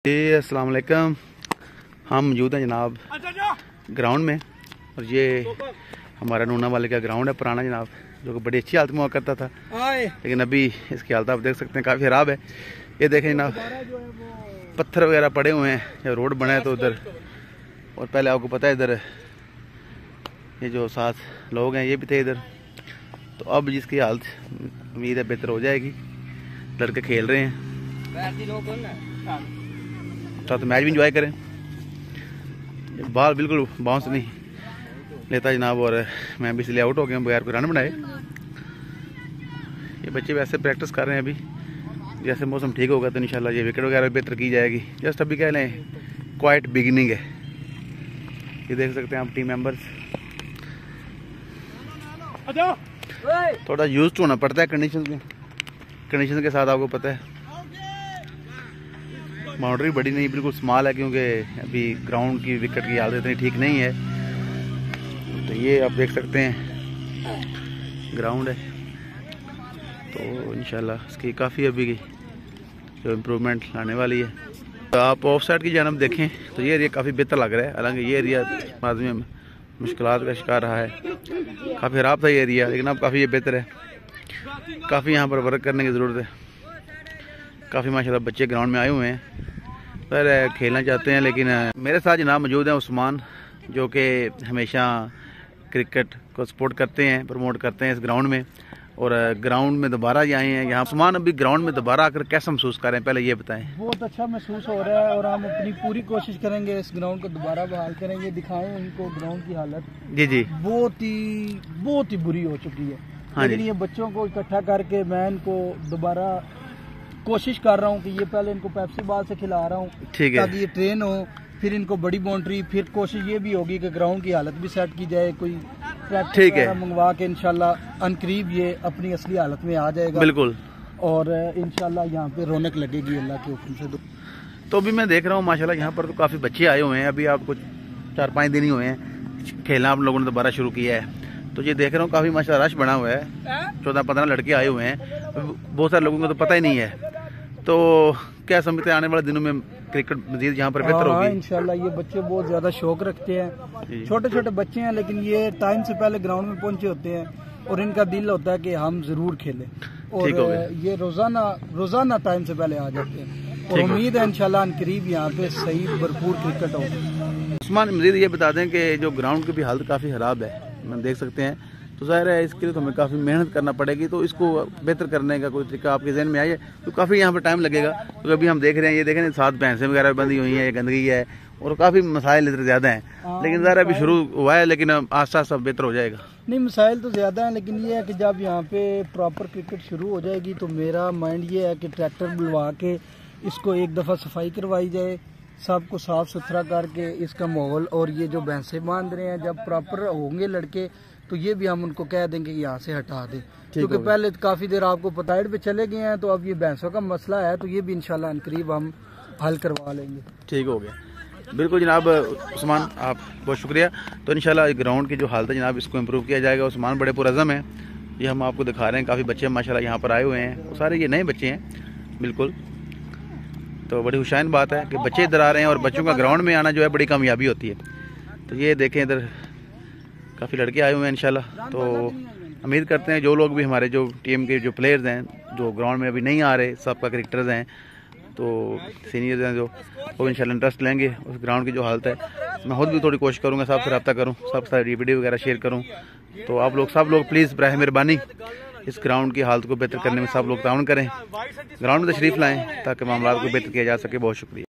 अस्सलाम वालेकुम। हम मौजूद हैं जनाब ग्राउंड में, और ये हमारा नूना वाले का ग्राउंड है पुराना जनाब, जो कि बड़ी अच्छी हालत में हुआ करता था, लेकिन अभी इसकी हालत आप देख सकते हैं काफ़ी ख़राब है। ये देखें जनाब, पत्थर वगैरह पड़े हुए हैं, जब रोड बना है तो उधर, और पहले आपको पता है इधर ये जो 7 लोग हैं ये भी थे इधर। तो अब जिसकी हालत उम्मीद है बेहतर हो जाएगी। लड़के खेल रहे हैं, तो मैच भी इंजॉय करें। बॉल बिल्कुल बाउंस नहीं लेता जनाब, और मैं भी इसलिए आउट हो गया बगैर कोई रन बनाए। ये बच्चे वैसे प्रैक्टिस कर रहे हैं अभी, जैसे मौसम ठीक होगा तो इंशाल्लाह ये विकेट वगैरह बेहतर की जाएगी। जस्ट अभी कह लें क्वाइट बिगिनिंग है। ये देख सकते हैं आप टीम मेंबर्स, थोड़ा यूज टू होना पड़ता है कंडीशन के साथ। आपको पता है बाउंड्री बड़ी नहीं, बिल्कुल स्मॉल है, क्योंकि अभी ग्राउंड की विकेट की हालत इतनी ठीक नहीं है। तो ये आप देख सकते हैं ग्राउंड है, तो इंशाल्लाह इसकी काफ़ी अभी जो इम्प्रूवमेंट लाने वाली है। तो आप ऑफ साइड की जानब देखें तो ये एरिया काफ़ी बेहतर लग रहा है। हालांकि ये एरिया बाद में मुश्किलात का शिकार रहा है, काफ़ी ख़राब था ये एरिया, लेकिन अब काफ़ी ये बेहतर है। काफ़ी यहाँ पर वर्क करने की ज़रूरत है। काफ़ी माशाल्लाह बच्चे ग्राउंड में आए हुए हैं, पर खेलना चाहते हैं। लेकिन मेरे साथ जनाब मौजूद हैं उस्मान, जो कि हमेशा क्रिकेट को सपोर्ट करते हैं, प्रमोट करते हैं इस ग्राउंड में, और ग्राउंड में दोबारा आए हैं यहाँ। उस्मान, अभी ग्राउंड में दोबारा आकर कैसा महसूस कर रहे हैं, पहले ये बताएं। बहुत अच्छा महसूस हो रहा है, और हम अपनी पूरी कोशिश करेंगे इस ग्राउंड को दोबारा बहाल करेंगे, दिखाएं उनको ग्राउंड की हालत जी बहुत ही बुरी हो चुकी है। हाँ, लेकिन ये बच्चों को इकट्ठा करके मैं इनको दोबारा कोशिश कर रहा हूँ कि ये पहले इनको पेप्सी बॉल से खिला रहा हूँ, ताकि ये ट्रेन हो, फिर इनको बड़ी बाउंड्री, फिर कोशिश ये भी होगी कि ग्राउंड की हालत भी सेट की जाए, कोई ठीक है मंगवा के इंशाल्लाह अनकरीब ये अपनी असली हालत में आ जाएगा। बिल्कुल, और इंशाल्लाह यहाँ पे रौनक लगेगी अल्लाह के हुक्म से। तो अभी मैं देख रहा हूँ माशाल्लाह यहाँ पर तो काफ़ी बच्चे आए हुए हैं। अभी आप कुछ 4-5 दिन ही हुए हैं खेलना आप लोगों ने दोबारा शुरू किया है, तो ये देख रहा हूँ काफ़ी माशाल्लाह रश बना हुआ है। 14-15 लड़के आए हुए हैं, बहुत सारे लोगों को तो पता ही नहीं है। तो क्या समझते हैं आने वाले दिनों में क्रिकेट मजीद यहाँ पर बेहतर होगी? इंशाल्लाह ये बच्चे बहुत ज्यादा शौक रखते हैं, छोटे छोटे बच्चे हैं, लेकिन ये टाइम से पहले ग्राउंड में पहुंचे होते हैं, और इनका दिल होता है कि हम जरूर खेलें, और ये रोजाना टाइम से पहले आ जाते हैं, और उम्मीद है इंशाल्लाह अनकरीब यहाँ पे सही भरपूर क्रिकेट होगी। उस्मान, मजीद ये बता दें कि जो ग्राउंड की भी हालत काफ़ी ख़राब है, हम देख सकते हैं, तो ज़ाहिर है इसके लिए तो हमें काफ़ी मेहनत करना पड़ेगी। तो इसको बेहतर करने का कोई तरीका आपके जहन में आया है? तो काफ़ी यहाँ पर टाइम लगेगा, तो अभी हम देख रहे हैं, ये देखें 7 भैंसें वगैरह बंधी हुई हैं, ये गंदगी है, और काफ़ी मसाइल इधर ज़्यादा हैं। लेकिन ज़ाहिर अभी शुरू हुआ है, लेकिन आस्ता आस्ता बेहतर हो जाएगा। नहीं, मसाइल तो ज़्यादा हैं, लेकिन ये है कि जब यहाँ पे प्रॉपर क्रिकेट शुरू हो जाएगी तो मेरा माइंड ये है कि ट्रैक्टर बुलवा के इसको एक दफ़ा सफाई करवाई जाए, सबको साफ सुथरा करके इसका माहौल, और ये जो भैंसें बांध रहे हैं, जब प्रॉपर होंगे लड़के तो ये भी हम उनको कह देंगे कि यहाँ से हटा दें, क्योंकि पहले काफ़ी देर आपको पताइड पे चले गए हैं, तो अब ये भैंसों का मसला है, तो ये भी इंशाल्लाह अनकरीब हम हल करवा लेंगे। ठीक हो गया, बिल्कुल जनाब उस्मान, आप बहुत शुक्रिया। तो इंशाल्लाह ग्राउंड की जो हालत है जनाब, इसको इम्प्रूव किया जाएगा। उस्मान बड़े पुरज़म हैं, ये हम आपको दिखा रहे हैं, काफ़ी बच्चे माशाल्लाह यहाँ पर आए हुए हैं, वो सारे ये नए बच्चे हैं बिल्कुल। तो बड़ी खुशाइन बात है कि बच्चे इधर आ रहे हैं, और बच्चों का ग्राउंड में आना जो है बड़ी कामयाबी होती है। तो ये देखें इधर काफ़ी लड़के आए हुए हैं इंशाल्लाह। तो उम्मीद करते हैं जो लोग भी हमारे जो टीम के जो प्लेयर्स हैं, जो ग्राउंड में अभी नहीं आ रहे, सबका क्रिकेटर्स हैं, तो सीनियर्स हैं, जो वो इंशाल्लाह इंटरेस्ट लेंगे उस ग्राउंड की जो हालत है। मैं खुद भी थोड़ी कोशिश करूँगा, सबसे रब्ता करूँ, सबसे वीडियो वगैरह शेयर करूँ। तो आप लोग सब लोग प्लीज़ बराह मेहरबानी इस ग्राउंड की हालत को बेहतर करने में सब लोग ताउन करें, ग्राउंड में तशरीफ़ लाएँ ताकि मामला को बेहतर किया जा सके। बहुत शुक्रिया।